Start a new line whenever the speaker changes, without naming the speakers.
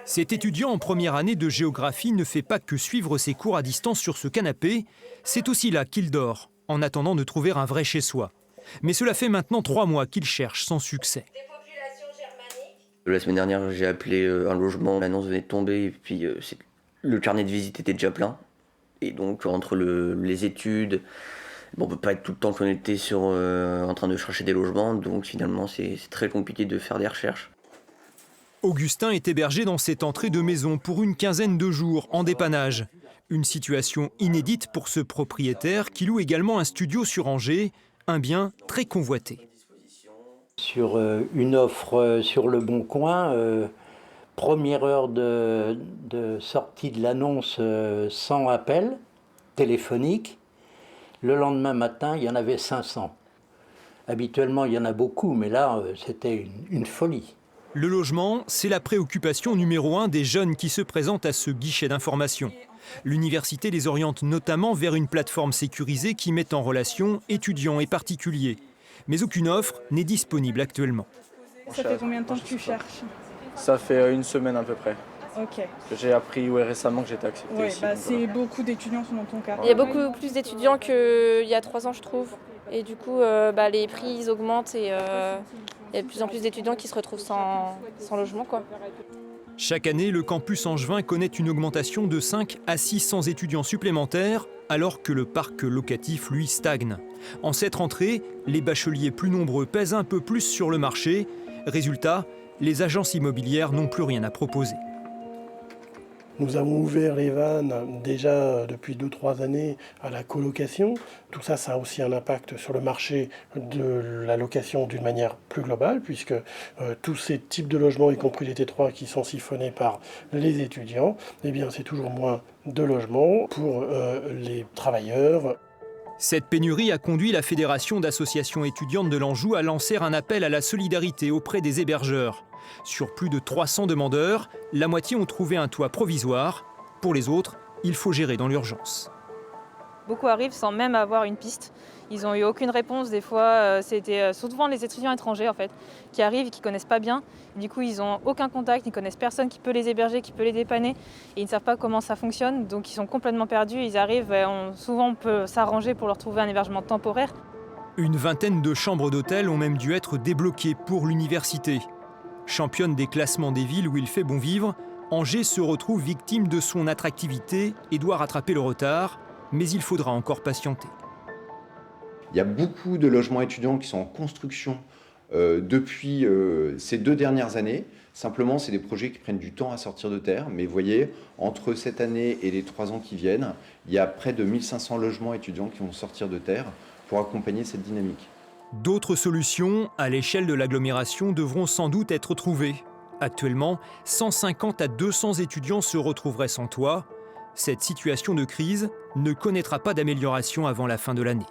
Cet étudiant en première année de géographie ne fait pas que suivre ses cours à distance sur ce canapé, c'est aussi là qu'il dort, en attendant de trouver un vrai chez-soi. Mais cela fait maintenant 3 mois qu'il cherche sans succès.
La semaine dernière, j'ai appelé un logement, l'annonce venait de tomber, et puis le carnet de visite était déjà plein. Et donc, entre les études, bon, on ne peut pas être tout le temps connecté en train de chercher des logements, donc finalement, c'est très compliqué de faire des recherches.
Augustin est hébergé dans cette entrée de maison pour une quinzaine de jours en dépannage. Une situation inédite pour ce propriétaire qui loue également un studio sur Angers, un bien très convoité.
Sur une offre sur Le Bon Coin, première heure de sortie de l'annonce sans appel téléphonique. Le lendemain matin, il y en avait 500. Habituellement, il y en a beaucoup, mais là, c'était une folie.
Le logement, c'est la préoccupation numéro 1 des jeunes qui se présentent à ce guichet d'information. L'université les oriente notamment vers une plateforme sécurisée qui met en relation étudiants et particuliers. Mais aucune offre n'est disponible actuellement.
Ça fait combien de temps que tu cherches?
Ça fait une semaine à peu près.
Ok.
J'ai appris récemment que j'étais accepté
Ouais,
ici.
c'est beaucoup d'étudiants sont dans ton cas.
Il y a beaucoup plus d'étudiants qu'il y a 3 ans, je trouve. Et du coup, les prix ils augmentent et il y a de plus en plus d'étudiants qui se retrouvent sans logement, quoi.
Chaque année, le campus angevin connaît une augmentation de 5 à 600 étudiants supplémentaires, alors que le parc locatif, lui, stagne. En cette rentrée, les bacheliers plus nombreux pèsent un peu plus sur le marché. Résultat, les agences immobilières n'ont plus rien à proposer.
Nous avons ouvert les vannes déjà depuis 2-3 années à la colocation. Tout ça, ça a aussi un impact sur le marché de la location d'une manière plus globale, puisque tous ces types de logements, y compris les T3 qui sont siphonnés par les étudiants, eh bien, c'est toujours moins de logements pour les travailleurs.
Cette pénurie a conduit la Fédération d'associations étudiantes de l'Anjou à lancer un appel à la solidarité auprès des hébergeurs. Sur plus de 300 demandeurs, la moitié ont trouvé un toit provisoire. Pour les autres, il faut gérer dans l'urgence.
Beaucoup arrivent sans même avoir une piste. Ils n'ont eu aucune réponse. Des fois, c'était souvent les étudiants étrangers en fait, qui arrivent et qui ne connaissent pas bien. Du coup, ils n'ont aucun contact, ils ne connaissent personne qui peut les héberger, qui peut les dépanner. Et ils ne savent pas comment ça fonctionne, donc ils sont complètement perdus. Ils arrivent, souvent on peut s'arranger pour leur trouver un hébergement temporaire.
Une vingtaine de chambres d'hôtel ont même dû être débloquées pour l'université. Championne des classements des villes où il fait bon vivre, Angers se retrouve victime de son attractivité et doit rattraper le retard, mais il faudra encore patienter.
Il y a beaucoup de logements étudiants qui sont en construction depuis ces 2 dernières années. Simplement, c'est des projets qui prennent du temps à sortir de terre. Mais vous voyez, entre cette année et les 3 ans qui viennent, il y a près de 1500 logements étudiants qui vont sortir de terre pour accompagner cette dynamique.
D'autres solutions, à l'échelle de l'agglomération, devront sans doute être trouvées. Actuellement, 150 à 200 étudiants se retrouveraient sans toit. Cette situation de crise ne connaîtra pas d'amélioration avant la fin de l'année.